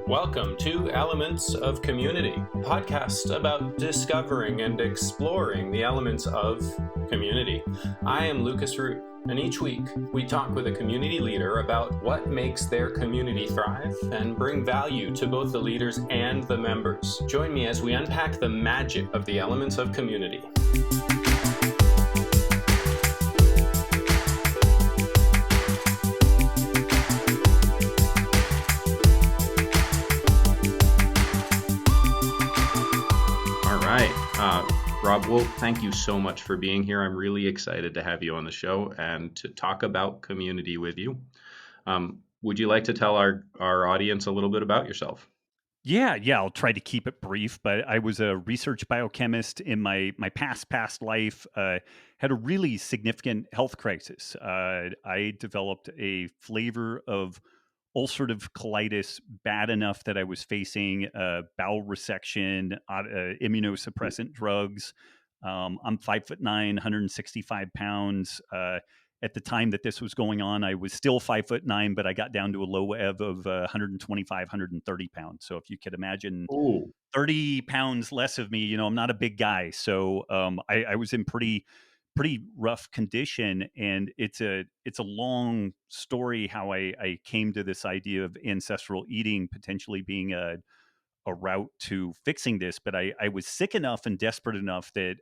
Welcome to Elements of Community, a podcast about discovering and exploring the elements of community. I am Lucas Root, and each week we talk with a community leader about what makes their community thrive and bring value to both the leaders and the members. Join me as we unpack the magic of the elements of community. Robb Wolf, thank you so much for being here. I'm really excited to have you on the show and to talk about community with you. Would you like to tell our audience a little bit about yourself? Yeah, I'll try to keep it brief, but I was a research biochemist in my past life. Had a really significant health crisis. I developed a flavor of ulcerative colitis bad enough that I was facing bowel resection, immunosuppressant drugs. I'm 5'9", 165 pounds. At the time that this was going on, I was still 5'9", but I got down to a low ebb of 125, 130 pounds. So if you could imagine Ooh. 30 pounds less of me, I'm not a big guy. So I was in pretty rough condition, and it's a long story how I came to this idea of ancestral eating potentially being a route to fixing this. But I was sick enough and desperate enough that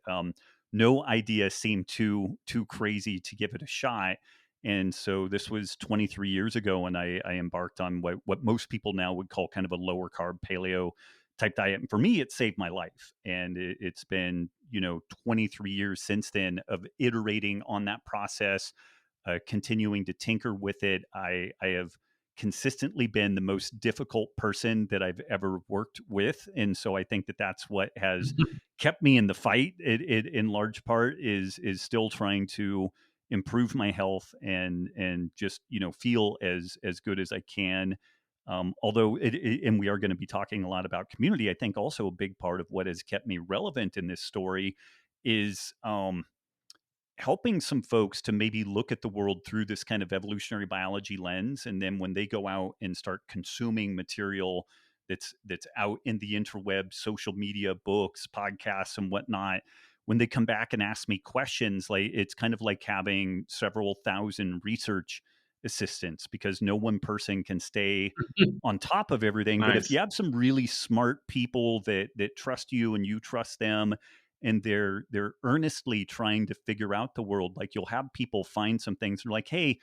no idea seemed too crazy to give it a shot. And so this was 23 years ago, and I embarked on what most people now would call kind of a lower carb paleo type diet. And for me, it saved my life. And it's been, 23 years since then of iterating on that process, continuing to tinker with it. I have consistently been the most difficult person that I've ever worked with. And so I think that that's what has kept me in the fight. It in large part is still trying to improve my health and just, feel as good as I can. Although and we are going to be talking a lot about community, I think also a big part of what has kept me relevant in this story is helping some folks to maybe look at the world through this kind of evolutionary biology lens. And then when they go out and start consuming material that's out in the interweb, social media, books, podcasts, and whatnot, when they come back and ask me questions, like it's kind of like having several thousand research assistants, because no one person can stay on top of everything. But if Nice. you have some really smart people that trust you and you trust them, and they're earnestly trying to figure out the world, like you'll have people find some things and like, hey,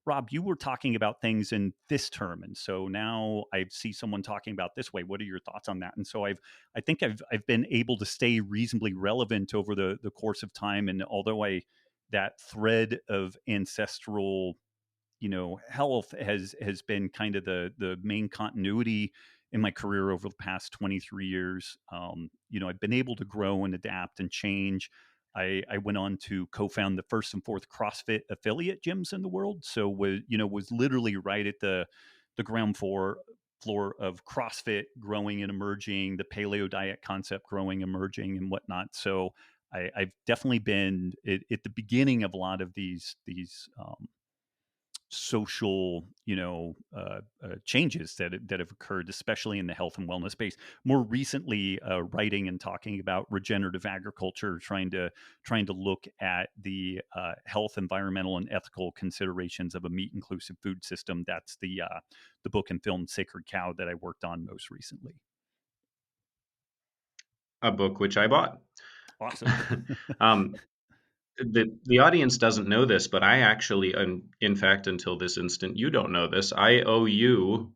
Robb, you were talking about things in this term, and so now I see someone talking about this way. What are your thoughts on that? And so I think I've been able to stay reasonably relevant over the course of time. And although that thread of ancestral health has been kind of the main continuity in my career over the past 23 years. I've been able to grow and adapt and change. I went on to co-found the first and fourth CrossFit affiliate gyms in the world. So was literally right at the ground floor of CrossFit growing and emerging, the paleo diet concept growing, emerging, and whatnot. So I've definitely been at the beginning of a lot of these social, changes that have occurred, especially in the health and wellness space. More recently, writing and talking about regenerative agriculture, trying to look at the health, environmental, and ethical considerations of a meat inclusive food system. That's the book and film Sacred Cow that I worked on most recently. A book which I bought. Awesome. The audience doesn't know this, but I actually, in fact, until this instant, you don't know this. I owe you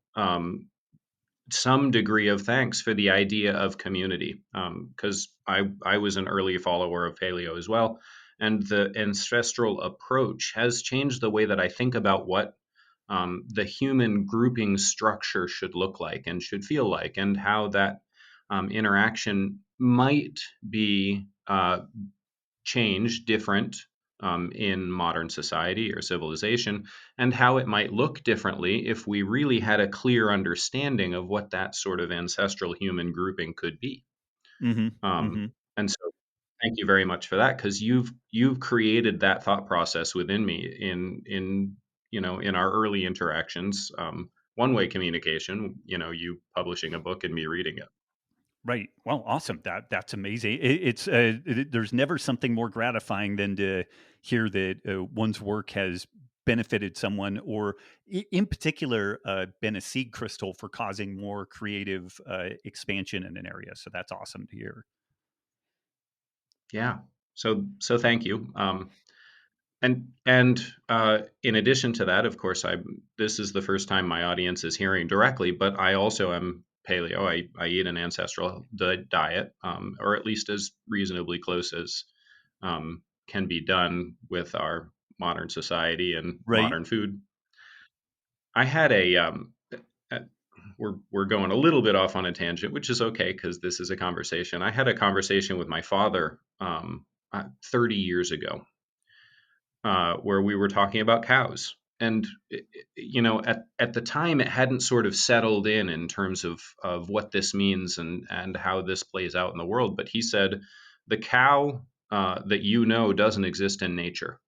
some degree of thanks for the idea of community, because I was an early follower of paleo as well, and the ancestral approach has changed the way that I think about what the human grouping structure should look like and should feel like, and how that interaction might be changed, different in modern society or civilization, and how it might look differently if we really had a clear understanding of what that sort of ancestral human grouping could be. Mm-hmm. Um, Mm-hmm. and so, thank you very much for that, because you've created that thought process within me in our early interactions, one-way communication, you publishing a book and me reading it. Right. Well, awesome. That's amazing. There's never something more gratifying than to hear that one's work has benefited someone, or in particular, been a seed crystal for causing more creative expansion in an area. So that's awesome to hear. Yeah. So thank you. And in addition to that, of course, this is the first time my audience is hearing directly, but I also am paleo. I eat an ancestral diet, or at least as reasonably close as can be done with our modern society and Right. modern food. I had uh, we're going a little bit off on a tangent, which is okay because this is a conversation. I had a conversation with my father 30 years ago, where we were talking about cows. And at the time, it hadn't sort of settled in terms of what this means and how this plays out in the world. But he said, the cow that doesn't exist in nature.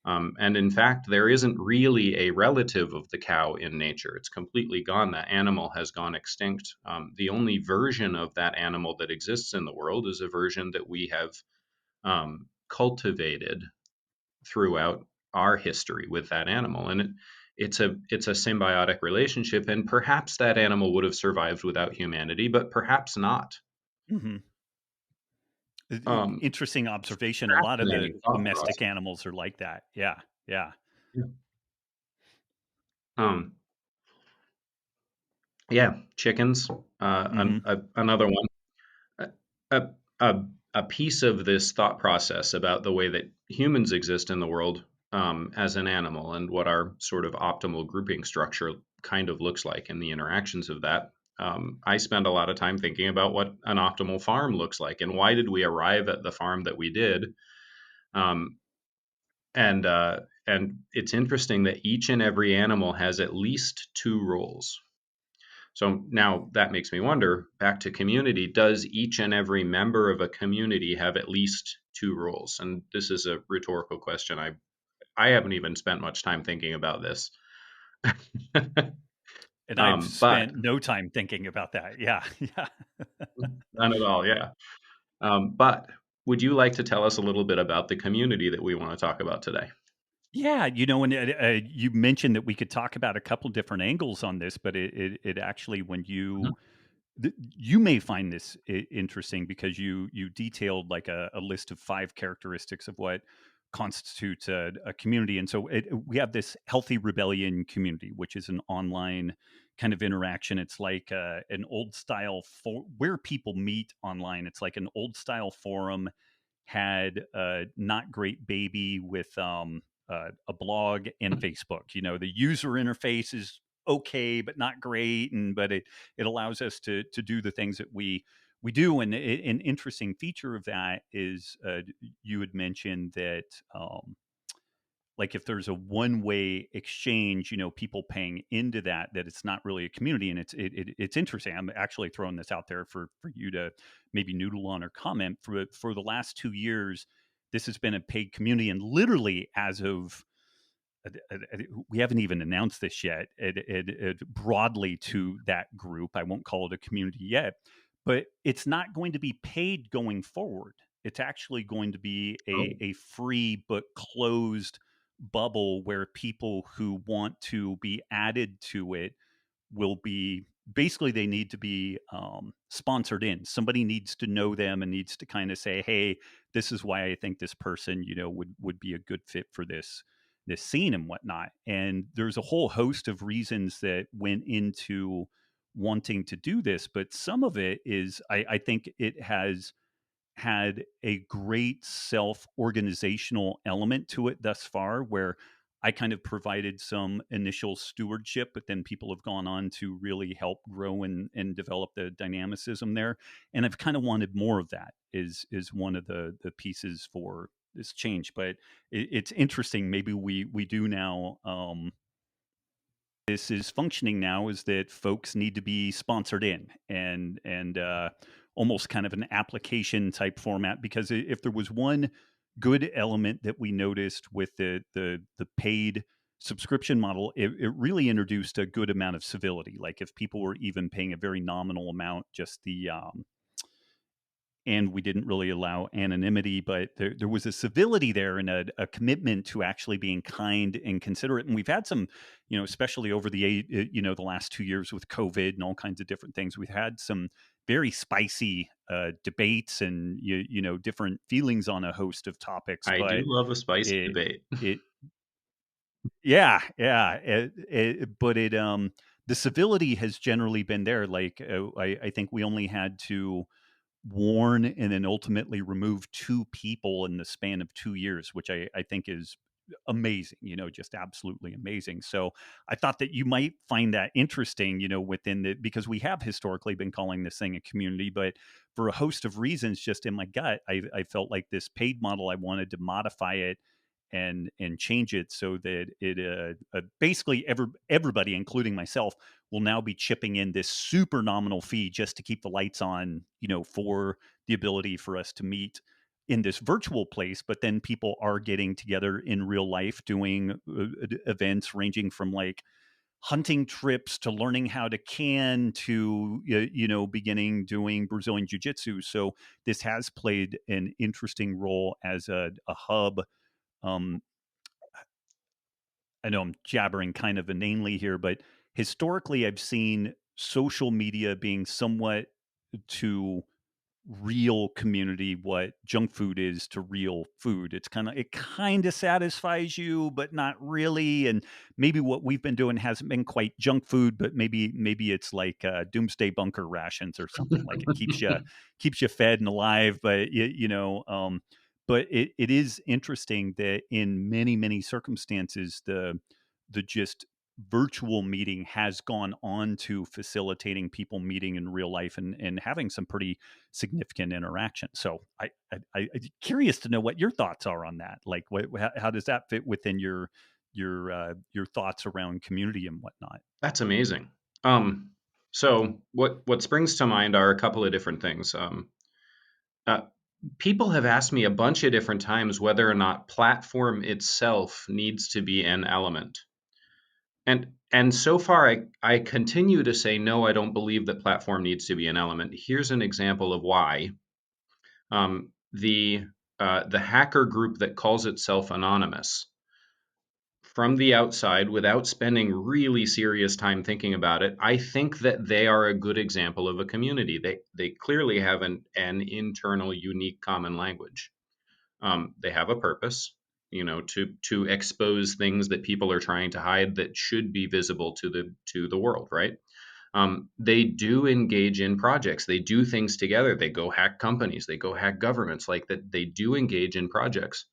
And in fact, there isn't really a relative of the cow in nature. It's completely gone. That animal has gone extinct. The only version of that animal that exists in the world is a version that we have cultivated throughout our history with that animal. And it's a symbiotic relationship. And perhaps that animal would have survived without humanity, but perhaps not. Hmm. Um, Interesting observation. A lot of the Fascinating thought process. domestic animals are like that. Yeah. Yeah. Yeah. Um, yeah, chickens. Hmm. Another one. a, a, a piece of this thought process about the way that humans exist in the world, as an animal, and what our sort of optimal grouping structure kind of looks like and the interactions of that. I spend a lot of time thinking about what an optimal farm looks like and why did we arrive at the farm that we did. Um, and it's interesting that each and every animal has at least two roles. So now that makes me wonder, back to community, does each and every member of a community have at least two roles? And this is a rhetorical question. I haven't even spent much time thinking about this. And I've But spent no time thinking about that. Yeah. Yeah. none at all, yeah. But would you like to tell us a little bit about the community that we want to talk about today? Yeah, and you mentioned that we could talk about a couple different angles on this, but it actually, when Mhm. you may find this interesting because you detailed like a list of 5 characteristics of what constitutes a community, and so we have this healthy rebellion community, which is an online kind of interaction. It's like an old style where people meet online. It's like an old style forum had a not great baby with a blog and Facebook. The user interface is okay, but not great, and but it allows us to do the things that we do. And an interesting feature of that is you had mentioned that. Like if there's a one-way exchange, people paying into that it's not really a community. And it's interesting. I'm actually throwing this out there for you to maybe noodle on or comment. For the last 2 years, this has been a paid community, and literally as of we haven't even announced this yet. Broadly to that group, I won't call it a community yet, but it's not going to be paid going forward. It's actually going to be Oh, a free but closed bubble where people who want to be added to it will be, basically they need to be sponsored in. Somebody needs to know them and needs to kind of say, hey, this is why I think this person would be a good fit for this scene and whatnot. And there's a whole host of reasons that went into wanting to do this, but some of it is I think it has had a great self organizational element to it thus far, where I kind of provided some initial stewardship, but then people have gone on to really help grow and develop the dynamicism there. And I've kind of wanted more of that is one of the pieces for this change. But it's interesting. Maybe we do now. This is functioning now is that folks need to be sponsored in and almost kind of an application type format, because if there was one good element that we noticed with the paid subscription model, it really introduced a good amount of civility. Like if people were even paying a very nominal amount, just the and we didn't really allow anonymity, but there was a civility there and a commitment to actually being kind and considerate. And we've had some, especially over the last 2 years with COVID and all kinds of different things, we've had some very spicy debates and different feelings on a host of topics. I do But love a spicy it debate. it yeah, yeah, but the civility has generally been there. Like I think we only had to warn and then ultimately remove two people in the span of 2 years, which I think is amazing, just absolutely amazing. So I thought that you might find that interesting, within the, because we have historically been calling this thing a community, but for a host of reasons, just in my gut, I felt like this paid model, I wanted to modify it and change it so that it basically everybody, including myself, will now be chipping in this super nominal fee just to keep the lights on, for the ability for us to meet in this virtual place. But then people are getting together in real life doing events ranging from like hunting trips to learning how to can to beginning doing Brazilian jiu-jitsu. So this has played an interesting role as a hub. um, I know I'm jabbering kind of inanely here, but historically, I've seen social media being somewhat to real community what junk food is to real food. It kind of satisfies you, but not really. And maybe what we've been doing hasn't been quite junk food, but maybe it's like doomsday bunker rations or something. Like it keeps you fed and alive, but but it is interesting that in many circumstances the just virtual meeting has gone on to facilitating people meeting in real life and having some pretty significant interaction. So I'm curious to know what your thoughts are on that. Like, how does that fit within your thoughts around community and whatnot? That's amazing. So what springs to mind are a couple of different things. Uh, People have asked me a bunch of different times whether or not platform itself needs to be an element. And so far I continue to say no, I don't believe that platform needs to be an element. Here's an example of why. The hacker group that calls itself anonymous, from the outside, without spending really serious time thinking about it, I think that they are a good example of a community. They clearly have an internal, unique common language. They have a purpose, to expose things that people are trying to hide that should be visible to the world, right? They do engage in projects. They do things together. They go hack companies. They go hack governments. Like that, they do engage in projects.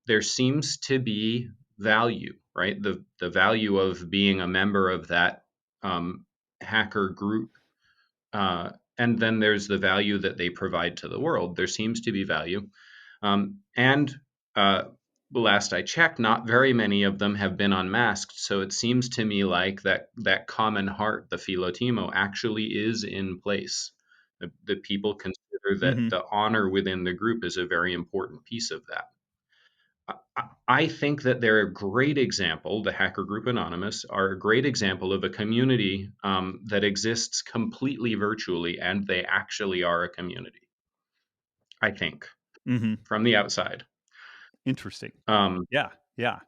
There seems to be value, right? The value of being a member of that um, hacker group, and then there's the value that they provide to the world. There seems to be value, and uh, last I checked, not very many of them have been unmasked. So it seems to me like that common heart, the philotimo, actually is in place. The people consider that Hmm. the honor within the group is a very important piece of that. I think that they're a great example. The Hacker Group Anonymous are a great example of a community that exists completely virtually, and they actually are a community. I think Hmm. from the outside. Interesting. Um, Yeah. Yeah.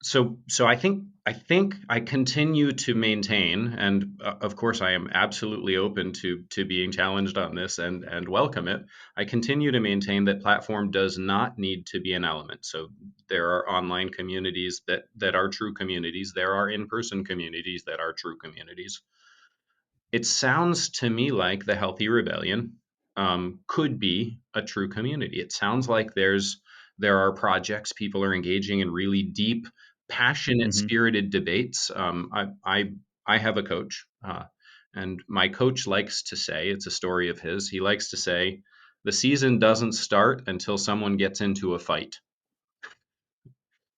so I think I continue to maintain, and of course I am absolutely open to being challenged on this and welcome it. I continue to maintain that platform does not need to be an element. So there are online communities that are true communities. There are in-person communities that are true communities. It sounds to me like the Healthy Rebellion could be a true community. It sounds like there are projects, people are engaging in really deep, passionate, Hmm. spirited debates. I have a coach, and my coach likes to say, it's a story of his. He likes to say, the season doesn't start until someone gets into a fight.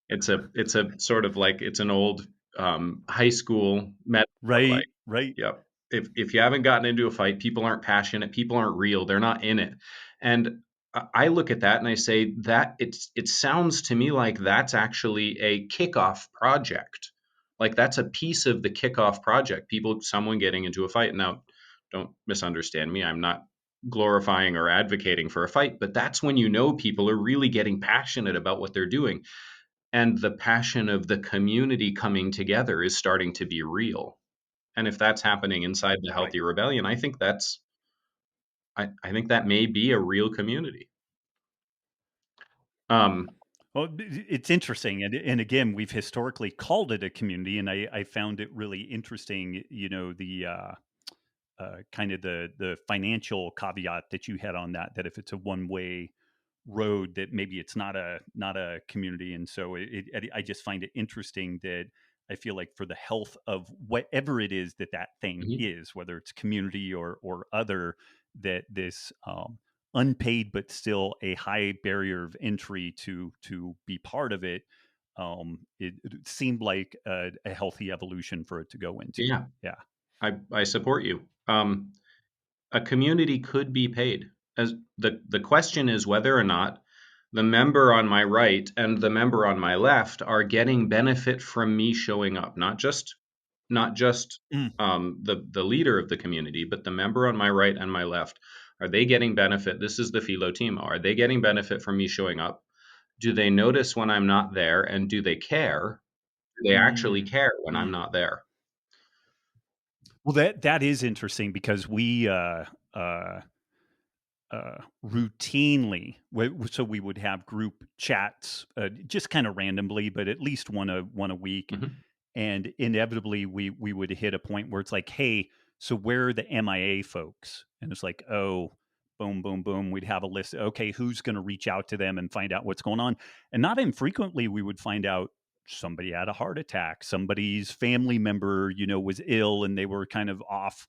It's a sort of like, it's an old high school metaphor. Right. Like, Right. yep, if you haven't gotten into a fight, people aren't passionate, people aren't real, they're not in it. And I look at that and I say that it sounds to me like that's actually a kickoff project. Like that's a piece of the kickoff project. People, someone getting into a fight. Now, don't misunderstand me. I'm not glorifying or advocating for a fight, but that's when you know people are really getting passionate about what they're doing. And the passion of the community coming together is starting to be real. And if that's happening inside the Right. healthy rebellion, I think that may be a real community. Um, Well, it's interesting, and again, we've historically called it a community, and I found it really interesting. You know, the kind of the financial caveat that you had on that if it's a one way road, that maybe it's not a community. And so I just find it interesting that I feel like for the health of whatever it is that thing mhm. is, whether it's community or other, that this unpaid but still a high barrier of entry to be part of it, it seemed like a healthy evolution for it to go into. Yeah, Yeah. I support you. A community could be paid. As the question is whether or not the member on my right and the member on my left are getting benefit from me showing up, not just Mm. the leader of the community, but the member on my right and my left. Are they getting benefit? This is the philo team. Are they getting benefit from me showing up? Do they notice when I'm not there, and do they care? Do they actually Mm. care when I'm Mm. not there? Well, that is interesting because we uh, routinely, so we would have group chats, just kind of randomly, but at least one a week, Mhm. and inevitably we would hit a point where it's like, hey, so where are the MIA folks? And it's like, oh, boom, boom, boom. We'd have a list. Okay, who's going to reach out to them and find out what's going on? And not infrequently, we would find out somebody had a heart attack, somebody's family member, was ill, and they were kind of off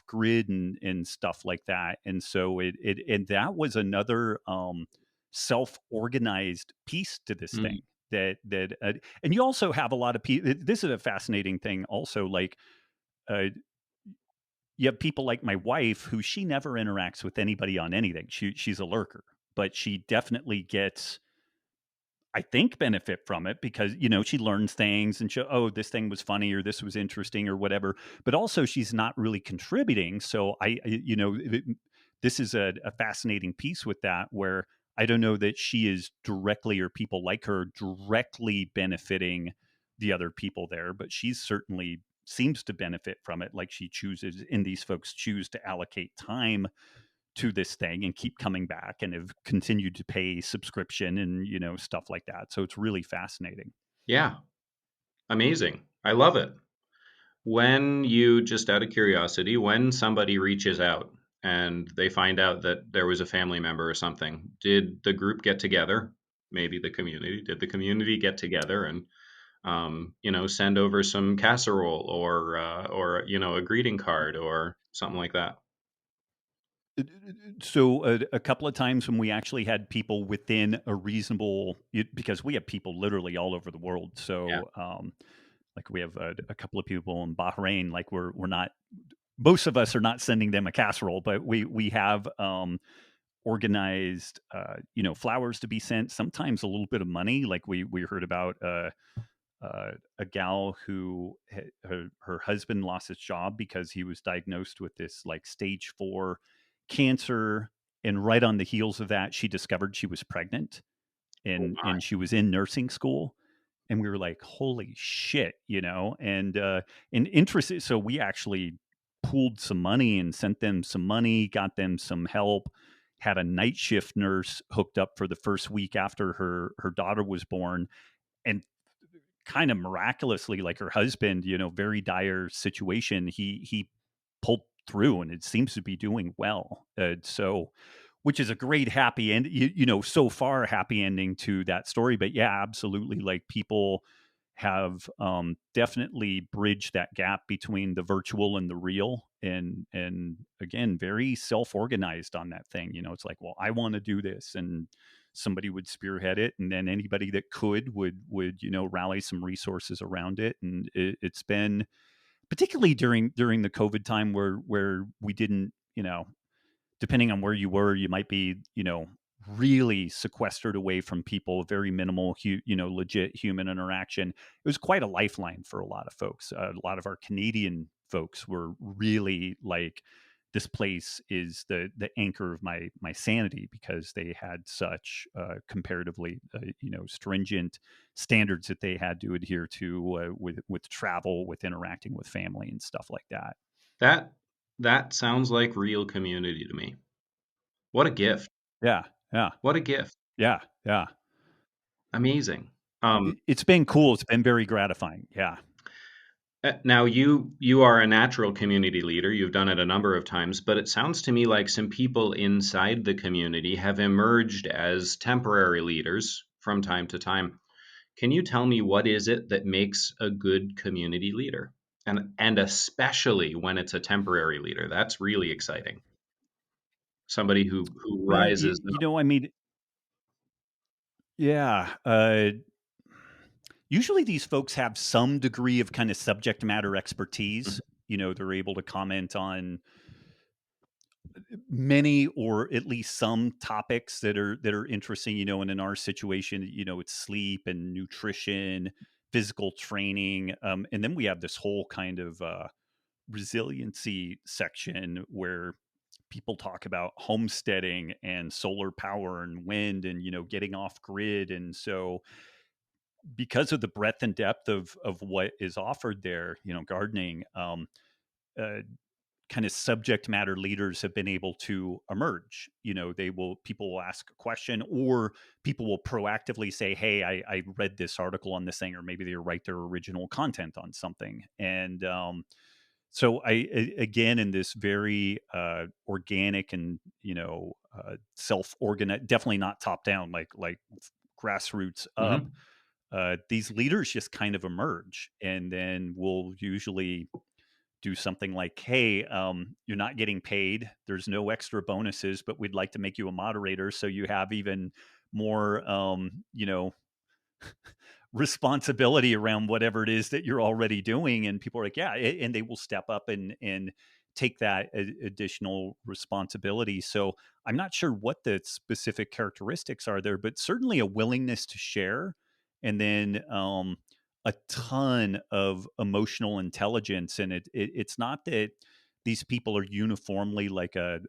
grid and stuff like that. And so and that was another self organized piece to this thing. Mm. And you also have a lot of people. This is a fascinating thing also, like uh you have people like my wife, who she never interacts with anybody on anything. She's a lurker, but she definitely gets, I think, benefit from it because, she learns things and oh, this thing was funny or this was interesting or whatever. But also, she's not really contributing. So this is a fascinating piece with that, where I don't know that she is directly, or people like her directly, benefiting the other people there, but she's certainly seems to benefit from it. Like, she chooses, and these folks choose to allocate time to this thing and keep coming back and have continued to pay subscription and stuff like that. So it's really fascinating. Yeah, amazing. I love it. When you, just out of curiosity, when somebody reaches out and they find out that there was a family member or something, did the group get together? Maybe the community. Did the community get together and send over some casserole or a greeting card or something like that? So a couple of times when we actually had people within a reasonable, because we have people literally all over the world. Yeah. So like, we have a couple of people in Bahrain. Like, we're not, most of us are not sending them a casserole, but we have organized, flowers to be sent. Sometimes a little bit of money. Like, we heard about a gal who her husband lost his job because he was diagnosed with this, like, stage 4 cancer, and right on the heels of that, she discovered she was pregnant, Oh my. and she was in nursing school, and we were like, holy shit, and interested. So we actually pooled some money and sent them some money, got them some help, had a night shift nurse hooked up for the first week after her daughter was born, and kind of miraculously, like, her husband, very dire situation, he pulled through, and it seems to be doing well. So, which is a great happy end, so far happy ending to that story. But yeah, absolutely, like, people have definitely bridged that gap between the virtual and the real, and again, very self-organized on that thing. It's like, well, I want to do this, and somebody would spearhead it, and then anybody that would rally some resources around it. And it's been, particularly during the COVID time, where we didn't, depending on where you were, you might be, really sequestered away from people, very minimal, legit human interaction. It was quite a lifeline for a lot of folks. A lot of our Canadian folks were really like, this place is the anchor of my sanity, because they had such comparatively stringent standards that they had to adhere to with travel, with interacting with family and stuff like that. That that sounds like real community to me. What a gift. Yeah, yeah, What a gift. yeah, yeah. Amazing. Um, It's been cool. It's been very gratifying. Yeah. Now you are a natural community leader. You've done it a number of times, but it sounds to me like some people inside the community have emerged as temporary leaders from time to time. Can you tell me what is it that makes a good community leader? And especially when it's a temporary leader. That's really exciting. Somebody who Well, rises up. I mean, yeah. Usually these folks have some degree of kind of subject matter expertise. They're able to comment on many, or at least some topics that are interesting. And in our situation, it's sleep and nutrition, physical training, and then we have this whole kind of resiliency section where people talk about homesteading and solar power and wind and getting off grid. And so, because of the breadth and depth of what is offered there, gardening, uh, kind of subject matter leaders have been able to emerge. People will ask a question, or people will proactively say, hey, I read this article on this thing, or maybe they write their original content on something. And so again, in this very organic and self-organized, definitely not top down, like grassroots up, Mhm. these leaders just kind of emerge, and then we'll usually do something like, hey, you're not getting paid, there's no extra bonuses, but we'd like to make you a moderator so you have even more responsibility around whatever it is that you're already doing. And people are like, yeah, and they will step up and take that additional responsibility. So I'm not sure what the specific characteristics are there, but certainly a willingness to share, and then a ton of emotional intelligence. And it's not that these people are uniformly like a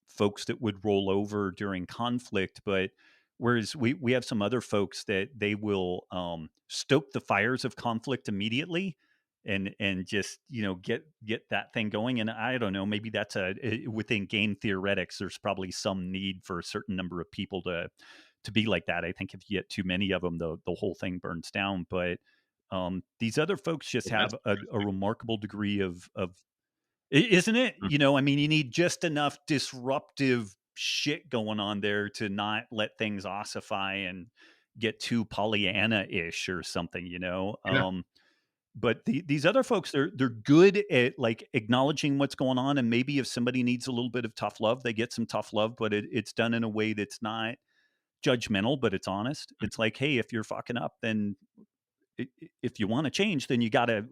folks that would roll over during conflict, but whereas we have some other folks that they will stoke the fires of conflict immediately, and just get that thing going. And I don't know, maybe that's within game theoretics. There's probably some need for a certain number of people to be like that. I think if you get too many of them, the whole thing burns down. But these other folks just Well, that's have a interesting. remarkable degree of isn't it? Mm. I mean, you need just enough disruptive shit going on there to not let things ossify and get too Pollyanna-ish or something, Yeah. but these other folks, they're good at like acknowledging what's going on, and maybe if somebody needs a little bit of tough love, they get some tough love, but it's done in a way that's not judgmental, but it's honest. Mm. It's like, hey, if you're fucking up, then if you want to change, then you gotta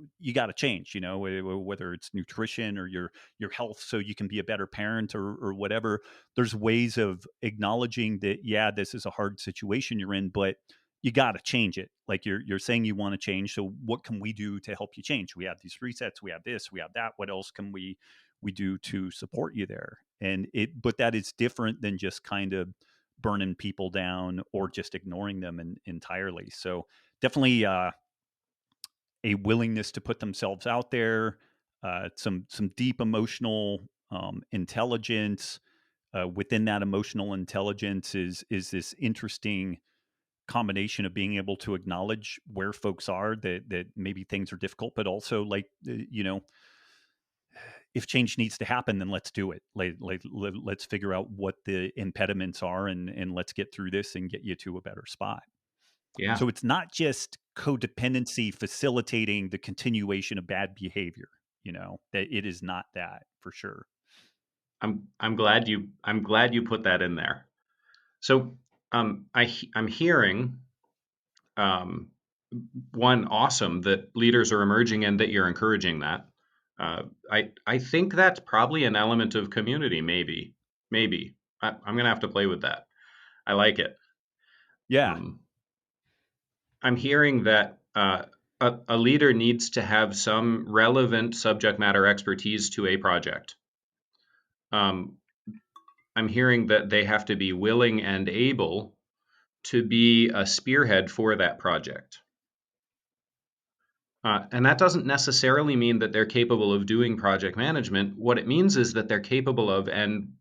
change. Whether it's nutrition or your health, so you can be a better parent, or whatever. There's ways of acknowledging that, yeah, this is a hard situation you're in, but you gotta change it. Like you're saying you want to change, so what can we do to help you change? We have these resets, we have this, we have that. What else can we do to support you there? But that is different than just kind of burning people down or just ignoring them entirely. So definitely a willingness to put themselves out there, some deep emotional intelligence. Within that emotional intelligence is this interesting combination of being able to acknowledge where folks are, that maybe things are difficult, but also like if change needs to happen, then let's do it. Let's figure out what the impediments are, and let's get through this and get you to a better spot. Yeah. So it's not just codependency facilitating the continuation of bad behavior, that it is not that for sure. I'm glad you put that in there. So I'm hearing um, one, awesome that leaders are emerging and that you're encouraging that. I think that's probably an element of community. Maybe I'm gonna have to play with that. I like it. Yeah. Um, I'm hearing that a leader needs to have some relevant subject matter expertise to a project. Um, I'm hearing that they have to be willing and able to be a spearhead for that project. And that doesn't necessarily mean that they're capable of doing project management. What it means is that they're capable of and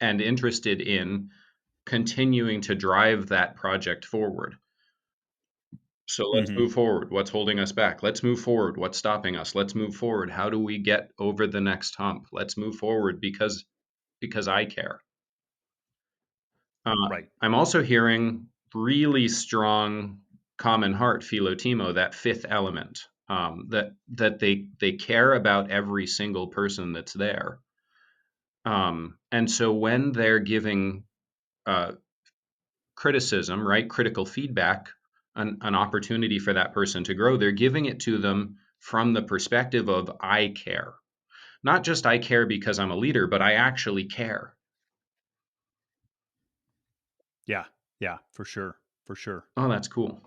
interested in continuing to drive that project forward. So let's Hmm. move forward. What's holding us back? Let's move forward. What's stopping us? Let's move forward. How do we get over the next hump? Let's move forward because I care. Right. I'm also hearing really strong common heart philotimo, that fifth element, that they care about every single person that's there. And so when they're giving uh, criticism, right, critical feedback, an opportunity for that person to grow, they're giving it to them from the perspective of I care. Not just I care because I'm a leader, but I actually care. Yeah. Yeah. For sure. For sure. Oh, that's cool.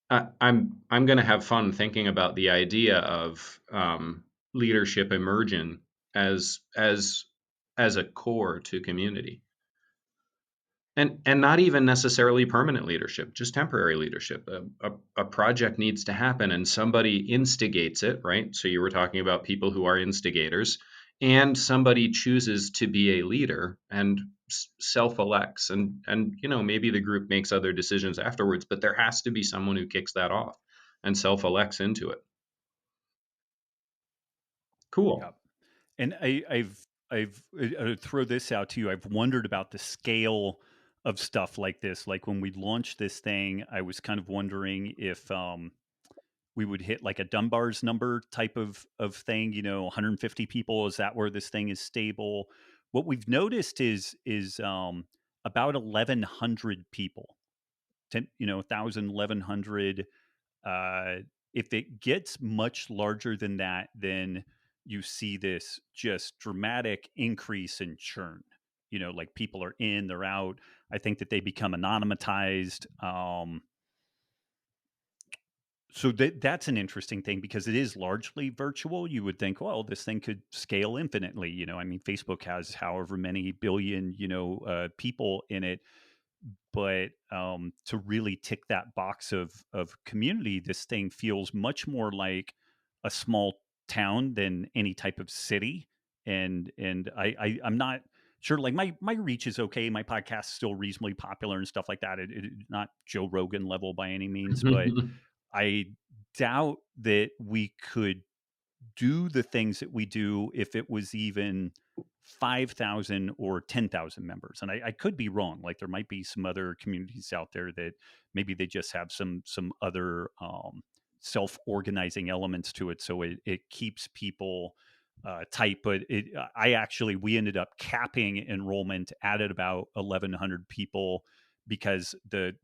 I'm going to have fun thinking about the idea of leadership emerging as as as a core to community. And not even necessarily permanent leadership, just temporary leadership. A project needs to happen and somebody instigates it, right? So you were talking about people who are instigators, and somebody chooses to be a leader and self-elects, and maybe the group makes other decisions afterwards, but there has to be someone who kicks that off and self-elects into it. Cool. Yep. And I've throw this out to you. I've wondered about the scale of stuff like this. Like when we launched this thing, I was kind of wondering if we would hit like a Dunbar's number type of thing. 150 people. Is that where this thing is stable? What we've noticed is about 1,100 people. 1,000, 1,100. Uh, if it gets much larger than that, then you see this just dramatic increase in churn. Like people are in, they're out. I think that they become anonymized. So that's an interesting thing because it is largely virtual. You would think, well, this thing could scale infinitely. I mean, Facebook has however many billion, people in it, but to really tick that box of community, this thing feels much more like a small town than any type of city. And I'm not sure. Like my reach is okay. My podcast's still reasonably popular and stuff like that. Not Joe Rogan level by any means, but I doubt that we could do the things that we do if it was even 5,000 or 10,000 members. And I could be wrong. Like there might be some other communities out there that maybe they just have some other self-organizing elements to it. So it keeps people tight. But we ended up capping enrollment at about 1,100 people because the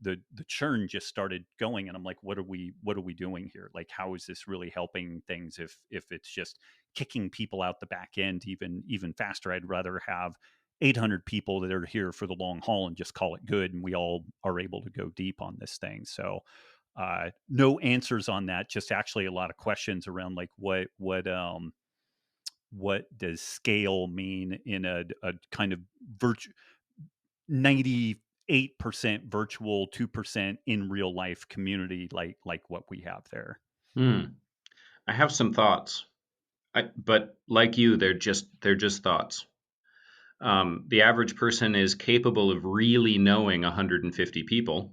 churn just started going, and I'm like, what are we doing here? Like, how is this really helping things if it's just kicking people out the back end even faster? I'd rather have 800 people that are here for the long haul and just call it good, and we all are able to go deep on this thing. So no answers on that, just actually a lot of questions around like what does scale mean in a kind of virtual 98% virtual, 2% in real life community like what we have there. Hmm. I have some thoughts, but like you, they're just thoughts. The average person is capable of really knowing 150 people.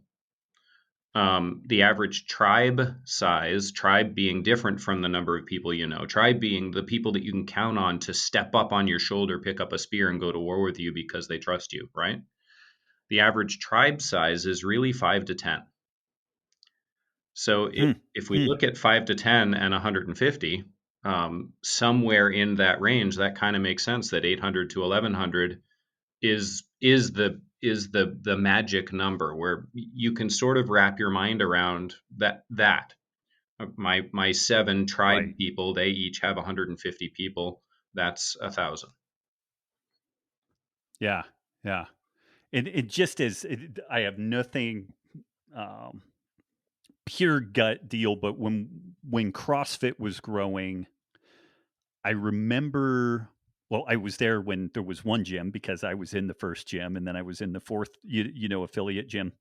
The average tribe being different from the number of people you know, tribe being the people that you can count on to step up on your shoulder, pick up a spear, and go to war with you because they trust you, right? The average tribe size is really 5 to 10. So if, Hmm. if we Hmm. look at 5 to 10 and 150, somewhere in that range, that kind of makes sense that 800 to 1100 is the magic number where you can sort of wrap your mind around that. My seven Right. tribe people, they each have 150 people. That's 1,000. Yeah. Yeah. And it just as I have nothing, um, pure gut deal, but when CrossFit was growing, I remember well, I was there when there was one gym because I was in the first gym and then I was in the fourth, affiliate gym.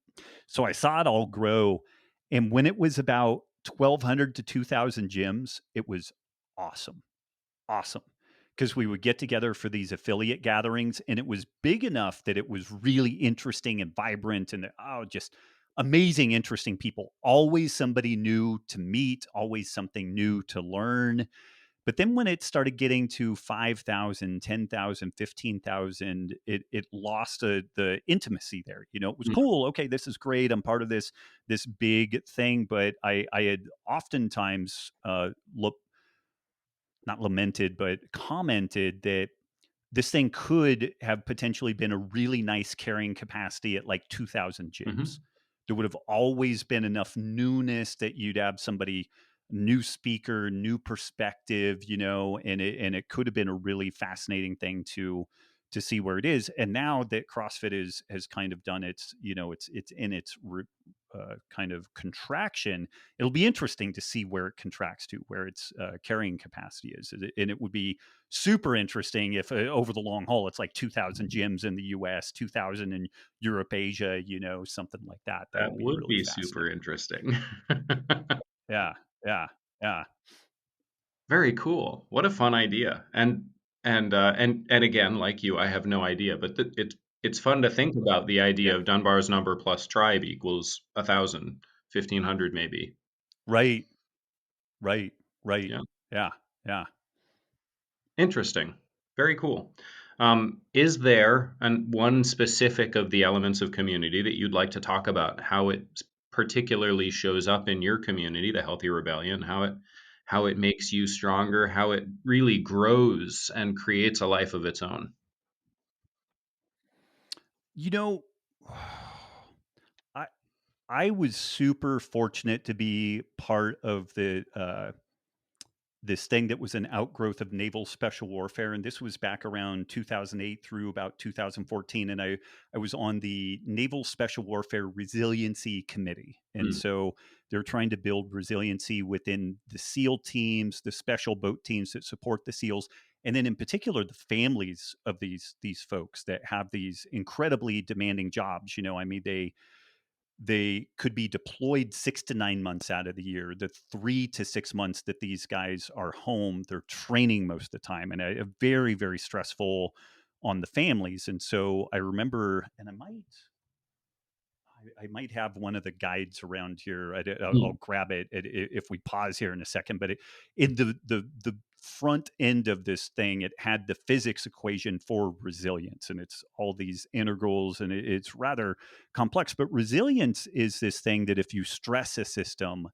So I saw it all grow. And when it was about 1,200 to 2,000 gyms, it was awesome. Awesome. Because we would get together for these affiliate gatherings and it was big enough that it was really interesting and vibrant and just amazing, interesting people. Always somebody new to meet, always something new to learn. But then when it started getting to 5,000, 10,000, 15,000, it lost the intimacy there. It was Mm. cool. Okay, this is great. I'm part of this big thing, but I had oftentimes not lamented, but commented that this thing could have potentially been a really nice carrying capacity at like 2,000 gyms. Mhm. There would have always been enough newness that you'd have somebody, new speaker, new perspective, and it could have been a really fascinating thing to see where it is. And now that CrossFit is has kind of done it's in its kind of contraction. It'll be interesting to see where it contracts to, where its carrying capacity is, and it would be super interesting if over the long haul it's like 2,000 gyms in the US, 2,000 in Europe, Asia, something like that. That That would be would really be super fascinating. interesting. Yeah, yeah, yeah, Very cool. What a fun idea. And again, like you, I have no idea, but it's fun to think about the yeah. idea of Dunbar's number plus tribe equals 1,000, 1,500 maybe. Right, right, right. Yeah. Yeah, yeah. Interesting. Very cool. Is there one specific of the elements of community that you'd like to talk about, how it particularly shows up in your community, the Healthy Rebellion, how it makes you stronger, how it really grows and creates a life of its own? You know, I I was super fortunate to be part of this thing that was an outgrowth of naval special warfare, and this was back around 2008 through about 2014. And I was on the Naval Special Warfare Resiliency Committee, and Mm, so they're trying to build resiliency within the SEAL teams, the special boat teams that support the SEALs, and then in particular the families of these folks that have these incredibly demanding jobs. I mean, they could be deployed 6 to 9 months out of the year. The 3 to 6 months that these guys are home, they're training most of the time, and very, very stressful on the families. And so I remember, and I might have one of the guides around here. I'll mm, grab it if we pause here in a second. But in the front end of this thing, it had the physics equation for resilience, and it's all these integrals, and it's rather complex. But resilience is this thing that if you stress a system,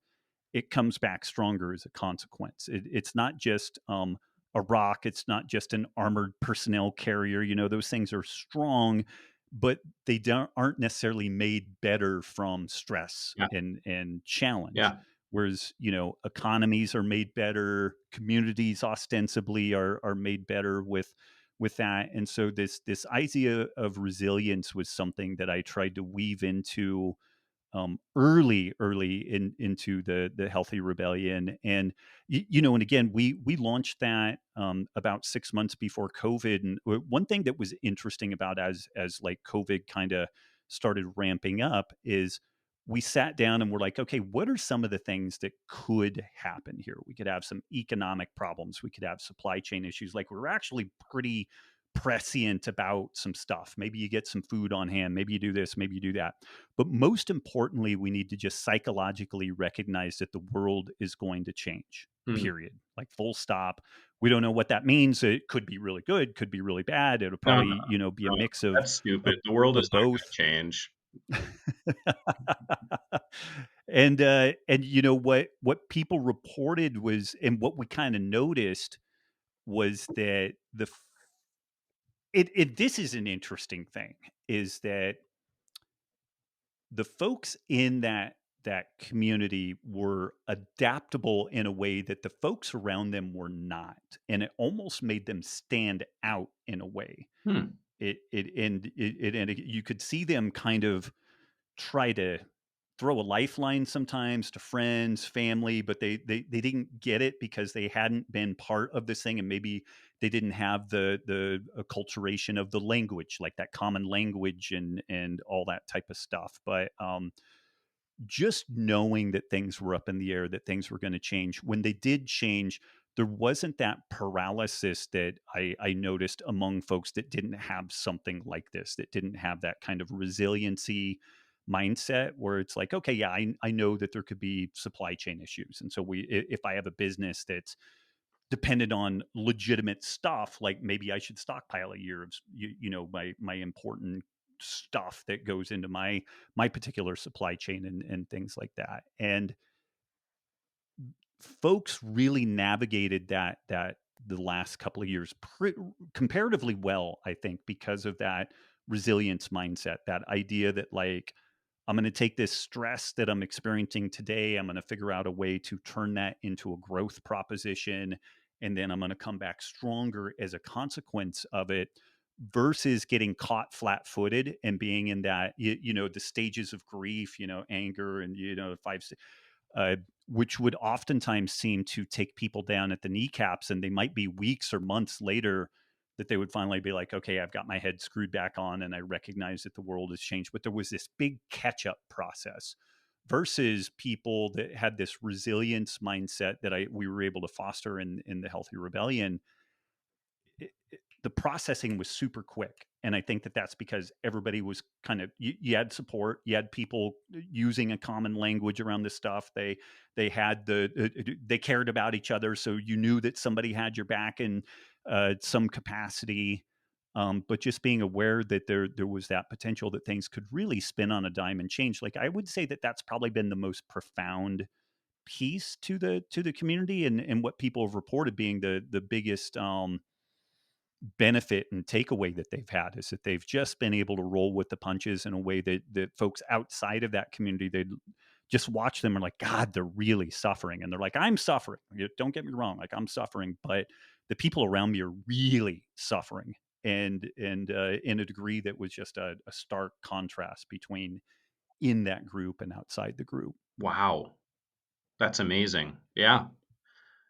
it comes back stronger as a consequence. It's not just a rock. It's not just an armored personnel carrier. Those things are strong, but they aren't necessarily made better from stress yeah, and challenge. yeah. Whereas economies are made better, communities ostensibly are made better with that. And so this idea of resilience was something that I tried to weave into early into the Healthy Rebellion. And and again, we launched that about 6 months before COVID. And one thing that was interesting about as like COVID kind of started ramping up is we sat down and we're like, okay, what are some of the things that could happen here? We could have some economic problems, we could have supply chain issues. Like, we're actually pretty prescient about some stuff. Maybe you get some food on hand, maybe you do this, maybe you do that. But most importantly, we need to just psychologically recognize that the world is going to change, Mm. period. Like, full stop. We don't know what that means. It could be really good, could be really bad. It'll No, no, probably, be a no, mix of that's stupid. of, The world of is not both. gonna change. And what people reported was, and what we kind of noticed was that this is an interesting thing, is that the folks in that community were adaptable in a way that the folks around them were not, and it almost made them stand out in a way. Hmm. You could see them kind of try to throw a lifeline sometimes to friends, family, but they didn't get it because they hadn't been part of this thing, and maybe they didn't have the acculturation of the language, like that common language and all that type of stuff. But just knowing that things were up in the air, that things were going to change. When they did change, there wasn't that paralysis that I noticed among folks that didn't have something like this, that didn't have that kind of resiliency mindset where it's like, okay, yeah, I know that there could be supply chain issues. And so if I have a business that's dependent on legitimate stuff, like maybe I should stockpile a year of my important stuff that goes into my particular supply chain and things like that. And folks really navigated that the last couple of years comparatively well, I think, because of that resilience mindset, that idea that, like, I'm going to take this stress that I'm experiencing today, I'm going to figure out a way to turn that into a growth proposition, and then I'm going to come back stronger as a consequence of it, versus getting caught flat-footed and being in that, the stages of grief, anger, and five uh, which would oftentimes seem to take people down at the kneecaps. And they might be weeks or months later that they would finally be like, okay, I've got my head screwed back on and I recognize that the world has changed. But there was this big catch up process versus people that had this resilience mindset that we were able to foster in the Healthy Rebellion. The processing was super quick, and I think that that's because everybody was kind of, you had support, you had people using a common language around this stuff. They had they cared about each other, so you knew that somebody had your back in some capacity. But just being aware that there was that potential that things could really spin on a dime and change. Like, I would say that that's probably been the most profound piece to the community, and what people have reported being the biggest benefit and takeaway that they've had is that they've just been able to roll with the punches in a way that folks outside of that community, they just watch them and like, God, they're really suffering. And they're like, I'm suffering. Don't get me wrong. Like, I'm suffering, but the people around me are really suffering. And in a degree that was just a stark contrast between in that group and outside the group. Wow, that's amazing. Yeah.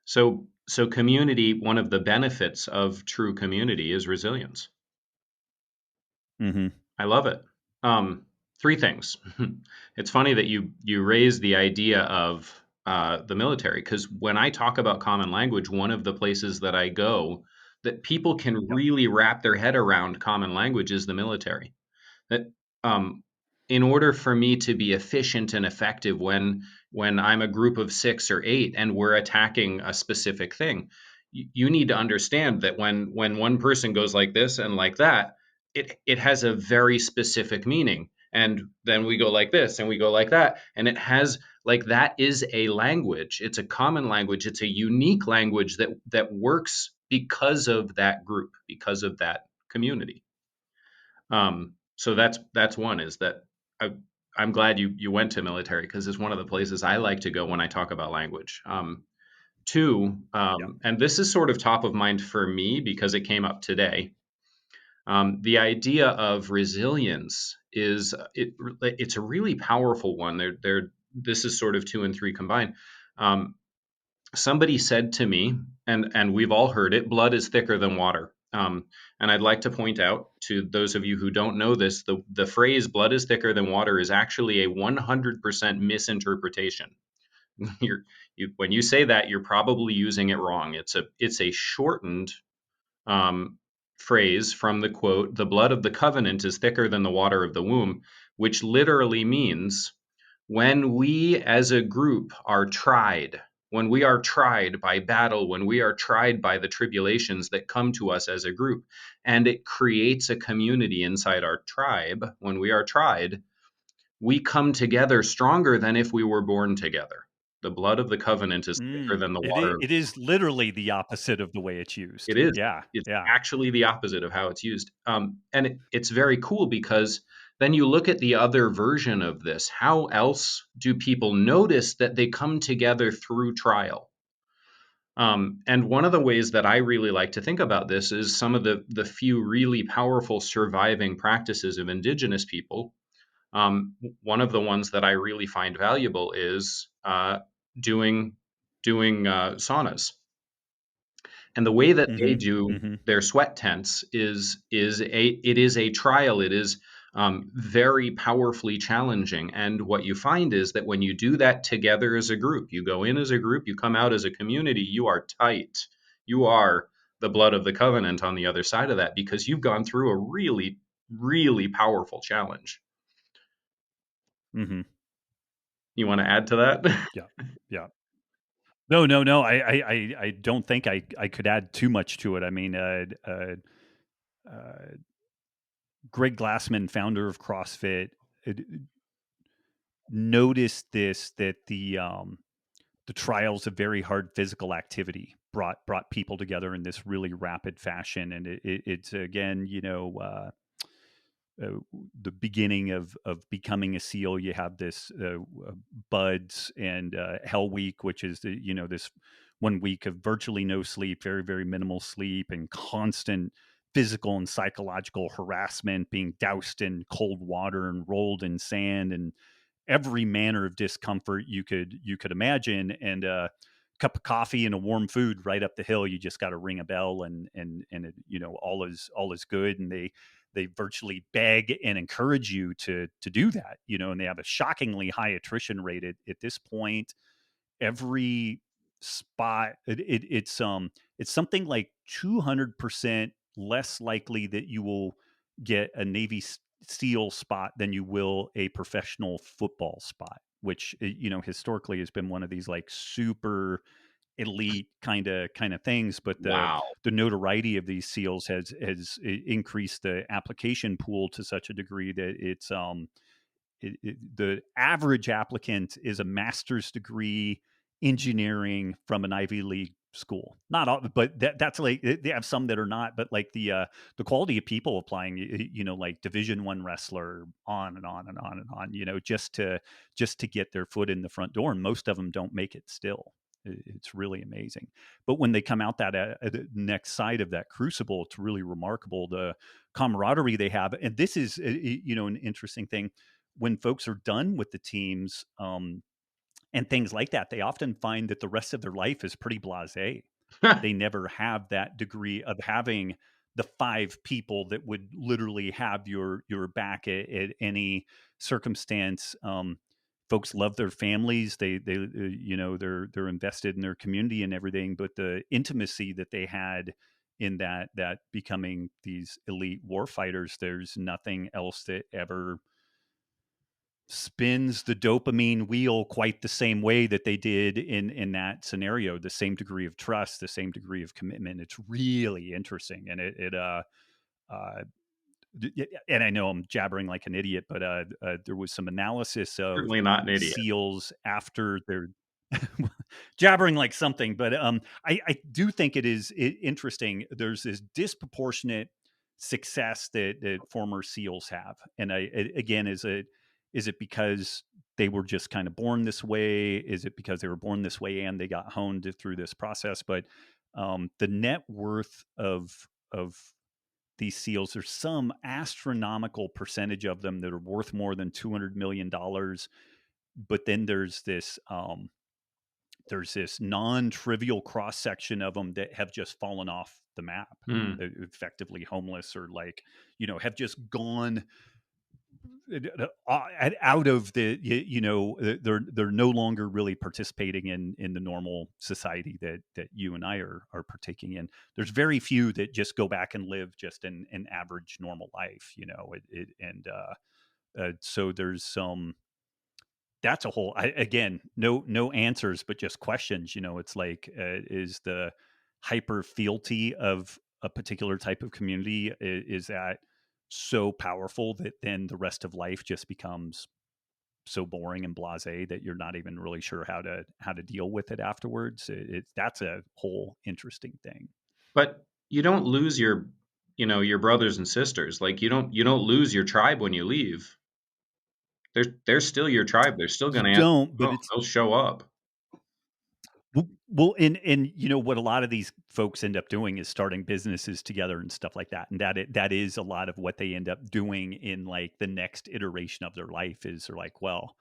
So community, one of the benefits of true community is resilience. Mm-hmm. I love it. Um, Three things. It's funny that you raised the idea of the military, because when I talk about common language, one of the places that I go that people can Yep. really wrap their head around common language is the military. That um, in order for me to be efficient and effective when I'm a group of 6 or 8 and we're attacking a specific thing, you need to understand that when one person goes like this and like that, it has a very specific meaning. And then we go like this and we go like that, and it has, like, that is a language. It's a common language. It's a unique language that works because of that group, because of that community. So that's one, is that I, I'm glad you went to military, because it's one of the places I like to go when I talk about language. Two, Yep. and this is sort of top of mind for me because it came up today. The idea of resilience it's a really powerful one. This is sort of two and three combined. Um, Somebody said to me, and we've all heard it, blood is thicker than water. And I'd like to point out to those of you who don't know this, the phrase blood is thicker than water is actually a 100% misinterpretation. When you say that, you're probably using it wrong. It's a shortened um, phrase from the quote, "The blood of the covenant is thicker than the water of the womb," which literally means when we as a group are tried, when we are tried by battle, when we are tried by the tribulations that come to us as a group, and it creates a community inside our tribe, when we are tried, we come together stronger than if we were born together. The blood of the covenant is thicker than the water. It is literally the opposite of the way it's used. It is. Yeah. It's Yeah. actually the opposite of how it's used. And it's very cool, because then you look at the other version of this. How else do people notice that they come together through trial? And one of the ways that I really like to think about this is some of the few really powerful surviving practices of indigenous people. One of the ones that I really find valuable is doing saunas. And the way that they Mm-hmm. do Mm-hmm. their sweat tents is a trial. It is very powerfully challenging. And what you find is that when you do that together as a group, you go in as a group, you come out as a community, you are tight. You are the blood of the covenant on the other side of that because you've gone through a really, really powerful challenge. Mm-hmm. You want to add to that? Yeah. Yeah. No, no, no. I don't think I could add too much to it. I mean, uh, Greg Glassman, founder of CrossFit, uh, noticed this, that the trials of very hard physical activity brought people together in this really rapid fashion, and it's again, uh, the beginning of becoming a SEAL. You have this buds and Hell Week, which is this 1 week of virtually no sleep, very very minimal sleep, and constant physical and psychological harassment, being doused in cold water and rolled in sand and every manner of discomfort you could imagine, and a cup of coffee and a warm food right up the hill. You just got to ring a bell, and it, all is good. And they virtually beg and encourage you to do that. And they have a shockingly high attrition rate at this point. Every spot, it's something like 200% less likely that you will get a Navy SEAL spot than you will a professional football spot, which historically has been one of these like super elite kind of things. But the Wow. the notoriety of these SEALs has increased the application pool to such a degree that the average applicant is a master's degree engineering from an Ivy League school. Not all, but that's like they have some that are not. But like the quality of people applying, like Division 1 wrestler, on and on and on and on. Just to get their foot in the front door, and most of them don't make it still. It's really amazing. But when they come out that the next side of that crucible, it's really remarkable, the camaraderie they have. And this is an interesting thing. When folks are done with the teams, and things like that, they often find that the rest of their life is pretty blasé. They never have that degree of having the five people that would literally have your back at any circumstance. Folks love their families. They're invested in their community and everything. But the intimacy that they had in that becoming these elite warfighters, there's nothing else that ever spins the dopamine wheel quite the same way that they did in that scenario. The same degree of trust, the same degree of commitment. It's really interesting. And uh and I know I'm jabbering like an idiot, but there was some analysis of Certainly not an idiot. SEALs after their jabbering like something. But I do think it is interesting. There's this disproportionate success that former SEALs have, and again, is it because they were just kind of born this way? Is it because they were born this way and they got honed through this process? But the net worth of these SEALs, there's some astronomical percentage of them that are worth more than $200 million. But then there's this non-trivial cross section of them that have just fallen off the map, Hmm. effectively homeless, or like have just gone out of they're no longer really participating in the normal society that you and I are partaking in. There's very few that just go back and live just an average normal life. So there's some, that's a whole, again, no answers, but just questions. It's like, is the hyper fealty of a particular type of community, is that so powerful that then the rest of life just becomes so boring and blasé that you're not even really sure how to deal with it afterwards? That's a whole interesting thing. But you don't lose your brothers and sisters. Like you don't lose your tribe when you leave. They're still your tribe. They're still You going to answer don't, the but phone. it's They'll show up. Well, and you know what a lot of these folks end up doing is starting businesses together and stuff like that, and that is a lot of what they end up doing in like the next iteration of their life is they're like, well,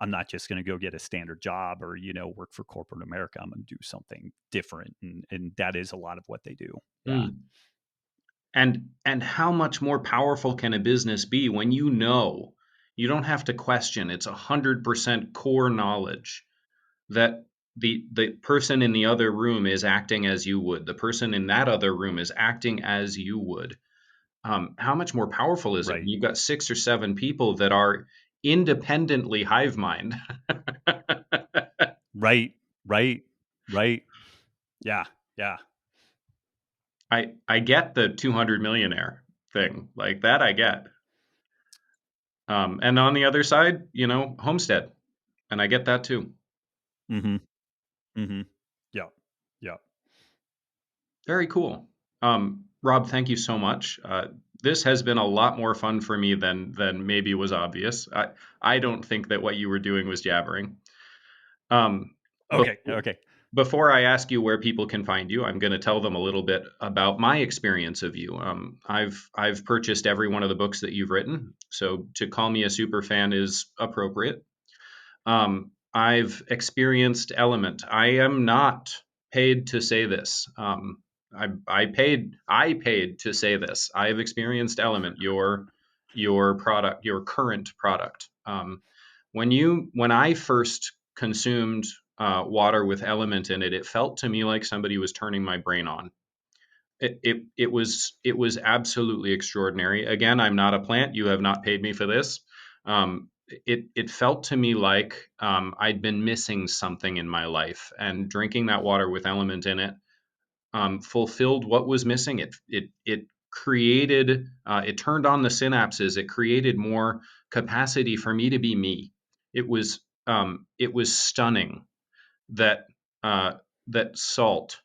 I'm not just going to go get a standard job or work for corporate America. I'm going to do something different, and that is a lot of what they do. Yeah, Mm. And how much more powerful can a business be when you know you don't have to question? It's 100% core knowledge that the person in the other room is acting as you would. The person in that other room is acting as you would. How much more powerful is it when right, you've got 6 or 7 people that are independently hive mind? right, right, right. Yeah, yeah. I get the 200 millionaire thing like that. I get. And on the other side, Homestead, and I get that too. Mm-hmm. Mm-hmm. Yeah, yeah. Very cool. Rob, thank you so much. This has been a lot more fun for me than maybe was obvious. I don't think that what you were doing was jabbering. Um, Okay, before, okay. before I ask you where people can find you, I'm going to tell them a little bit about my experience of you. I've purchased every one of the books that you've written, so to call me a super fan is appropriate. I've experienced Element. I am not paid to say this. I paid to say this. I have experienced Element, your product, your current product. When I first consumed water with Element in it, it felt to me like somebody was turning my brain on. It was absolutely extraordinary. Again, I'm not a plant. You have not paid me for this. It felt to me like I'd been missing something in my life, and drinking that water with Element in it fulfilled what was missing. It created it turned on the synapses. It created more capacity for me to be me. It was stunning that uh, that salt.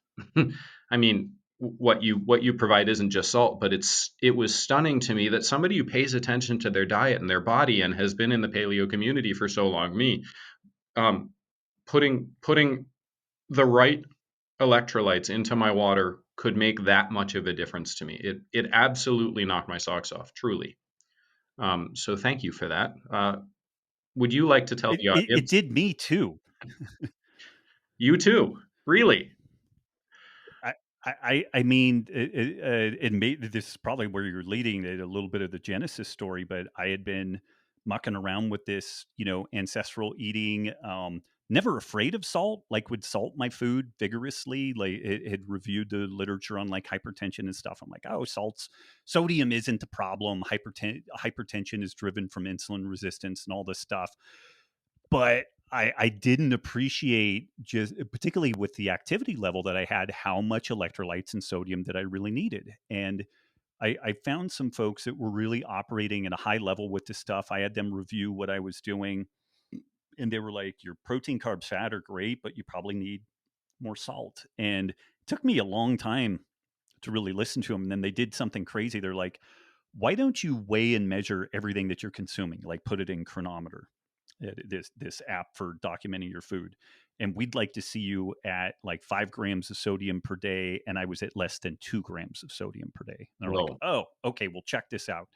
I mean, what you provide isn't just salt, but it was stunning to me that somebody who pays attention to their diet and their body and has been in the paleo community for so long, me, um, putting the right electrolytes into my water could make that much of a difference to me. It absolutely knocked my socks off, truly. So thank you for that. Would you like to tell It, the it it audience? did me too. You too, really? I I mean, it made this is probably where you're leading it a little bit of the genesis story, but I had been mucking around with this, ancestral eating. Never afraid of salt, like would salt my food vigorously. Like it had reviewed the literature on like hypertension and stuff. I'm like, oh, sodium isn't the problem. Hypertension is driven from insulin resistance and all this stuff. But I didn't appreciate just particularly with the activity level that I had, how much electrolytes and sodium that I really needed. And I found some folks that were really operating at a high level with this stuff. I had them review what I was doing, and they were like, your protein, carbs, fat are great, but you probably need more salt. And it took me a long time to really listen to them. And then they did something crazy. They're like, why don't you weigh and measure everything that you're consuming? Like put it in Chronometer, this app for documenting your food. And we'd like to see you at like 5 grams of sodium per day. And I was at less than 2 grams of sodium per day. And they're like, Whoa. oh, okay, well, check this out.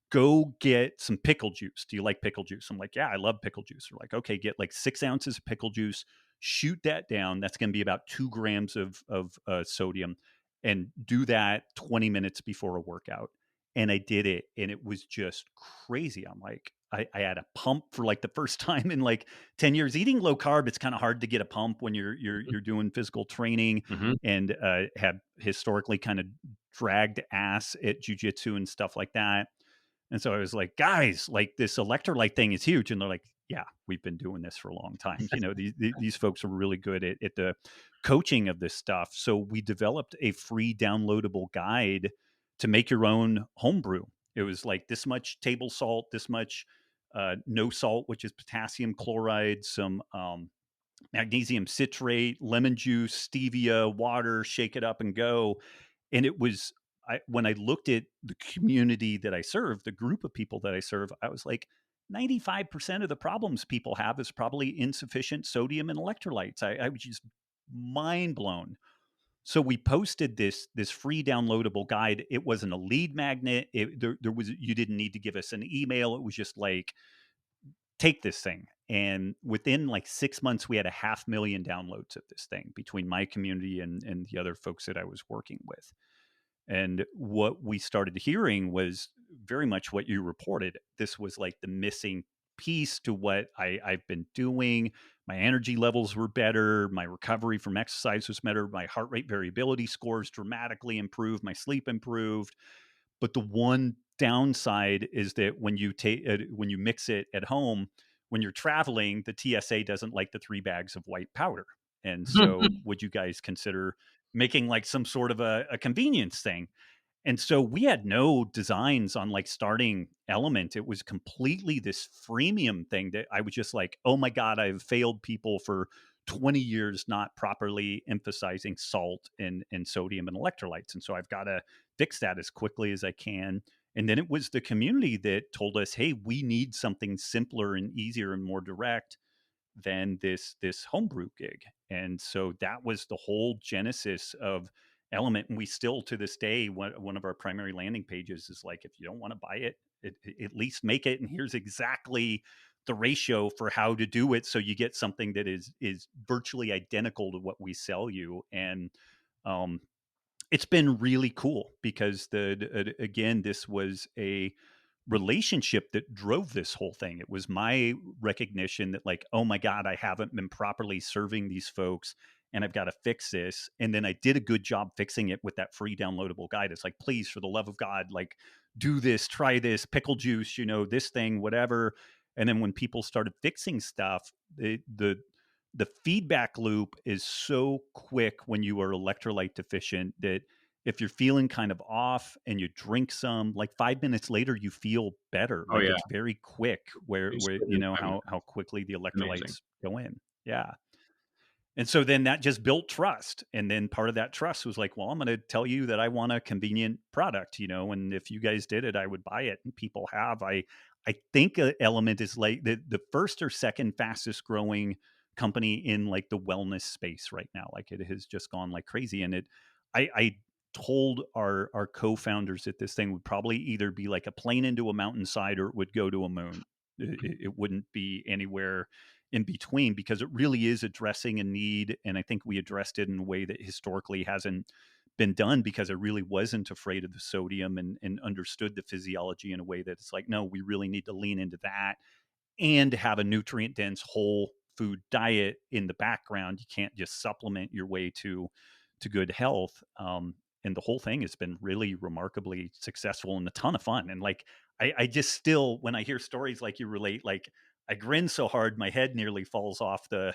Go get some pickle juice. Do you like pickle juice? I'm like, yeah, I love pickle juice. They're like, okay, get like 6 ounces of pickle juice, shoot that down. That's going to be about 2 grams of sodium, and do that 20 minutes before a workout. And I did it, and it was just crazy. I'm like, I had a pump for like the first time in like 10 years. Eating low carb, it's kind of hard to get a pump when you're doing physical training, Hmm. and have historically kind of dragged ass at jujitsu and stuff like that. And so I was like, guys, like this electrolyte thing is huge. And they're like, yeah, we've been doing this for a long time. These folks are really good at the coaching of this stuff. So we developed a free downloadable guide to make your own homebrew. It was like this much table salt, this much no salt, which is potassium chloride, some magnesium citrate, lemon juice, stevia, water, shake it up and go. And it was, when I looked at the community that I serve, the group of people that I serve, I was like, 95% of the problems people have is probably insufficient sodium and electrolytes. I was just mind blown. So we posted this free downloadable guide. It wasn't a lead magnet. There was, you didn't need to give us an email. It was just like, take this thing. And within like 6 months, we had 500,000 downloads of this thing between my community and the other folks that I was working with. And what we started hearing was very much what you reported. This was like the missing piece to what I've been doing. My energy levels were better. My recovery from exercise was better. My heart rate variability scores dramatically improved. My sleep improved. But the one downside is that when you mix it at home, when you're traveling, the TSA doesn't like the 3 bags of white powder. And so, would you guys consider making like some sort of a convenience thing? And so we had no designs on like starting Element. It was completely this freemium thing that I was just like, oh my God, I've failed people for 20 years not properly emphasizing salt and sodium and electrolytes. And so I've got to fix that as quickly as I can. And then it was the community that told us, hey, we need something simpler and easier and more direct than this homebrew gig. And so that was the whole genesis of Element. And we still to this day, one of our primary landing pages is like, if you don't want to buy it, at least make it, and here's exactly the ratio for how to do it, so you get something that is virtually identical to what we sell you. And um, it's been really cool because again, this was a relationship that drove this whole thing. It was my recognition that like, oh my God, I haven't been properly serving these folks and I've got to fix this. And then I did a good job fixing it with that free downloadable guide. It's like, please, for the love of God, like do this, try this, pickle juice, this thing, whatever. And then when people started fixing stuff, the feedback loop is so quick when you are electrolyte deficient that if you're feeling kind of off and you drink some, like 5 minutes later, you feel better. Oh Like yeah, it's very quick it's where been how quickly the amazing. electrolytes go in. Yeah. And so then that just built trust. And then part of that trust was like, well, I'm going to tell you that I want a convenient product, and if you guys did it, I would buy it. And people have. I think Element is like the first or second fastest growing company in like the wellness space right now. Like it has just gone like crazy. And I told our co-founders that this thing would probably either be like a plane into a mountainside or it would go to a moon. It wouldn't be anywhere in between, because it really is addressing a need. And I think we addressed it in a way that historically hasn't been done, because I really wasn't afraid of the sodium and understood the physiology in a way that it's like, no, we really need to lean into that and have a nutrient dense whole food diet in the background. You can't just supplement your way to good health. And the whole thing has been really remarkably successful and a ton of fun. And like, I just still, when I hear stories like you relate, like I grin so hard my head nearly falls off the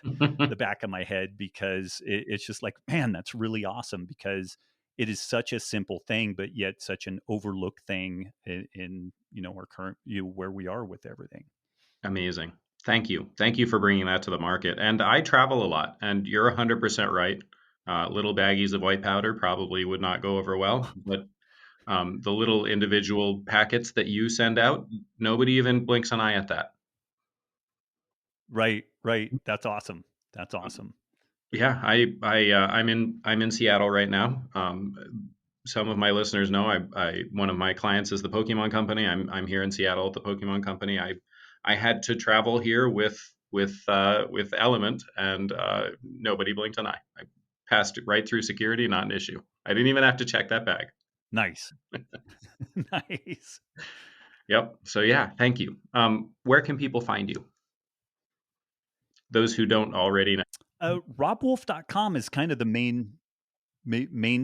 back of my head, because it's just like, man, that's really awesome, because it is such a simple thing, but yet such an overlooked thing in our current where we are with everything. Amazing. Thank you. Thank you for bringing that to the market. And I travel a lot, and you're 100% right. Little baggies of white powder probably would not go over well, but the little individual packets that you send out, nobody even blinks an eye at that. Right, right. That's awesome. That's awesome. Yeah, I'm in Seattle right now. Some of my listeners know I one of my clients is the Pokemon Company. I'm here in Seattle at the Pokemon Company. I had to travel here with Element, and nobody blinked an eye. I passed right through security, not an issue. I didn't even have to check that bag. Nice. Nice. Yep. So yeah, thank you. Where can people find you? Those who don't already know. RobbWolf.com is kind of the main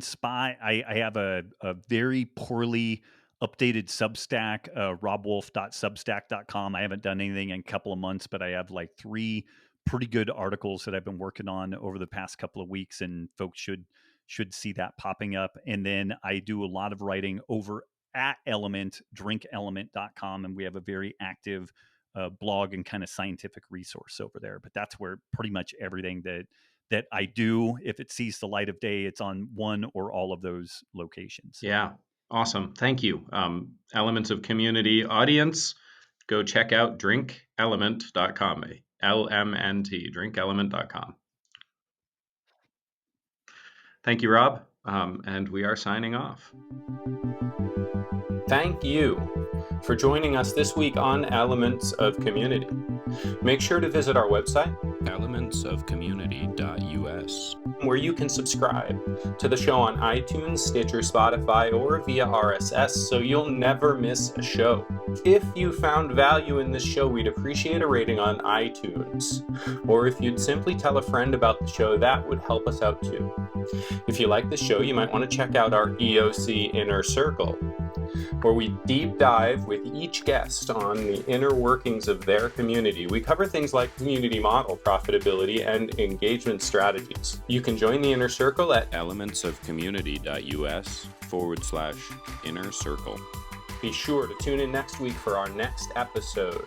spot. I have a very poorly updated Substack, robwolf.substack.com. I haven't done anything in a couple of months, but I have like 3 pretty good articles that I've been working on over the past couple of weeks, and folks should see that popping up. And then I do a lot of writing over at Element, drinkelement.com, and we have a very active blog and kind of scientific resource over there. But that's where pretty much everything that I do, if it sees the light of day, it's on one or all of those locations. Yeah, awesome. Thank you. Elements of community audience, go check out drinkelement.com. LMNT, drinkelement.com. Thank you, Rob. And we are signing off. Thank you for joining us this week on Elements of Community. Make sure to visit our website, elementsofcommunity.us, where you can subscribe to the show on iTunes, Stitcher, Spotify, or via RSS so you'll never miss a show. If you found value in this show, we'd appreciate a rating on iTunes. Or if you'd simply tell a friend about the show, that would help us out too. If you like the show, you might want to check out our EOC Inner Circle, where we deep dive with each guest on the inner workings of their community. We cover things like community model, profitability, and engagement strategies. You can join the Inner Circle at elementsofcommunity.us/inner circle. Be sure to tune in next week for our next episode.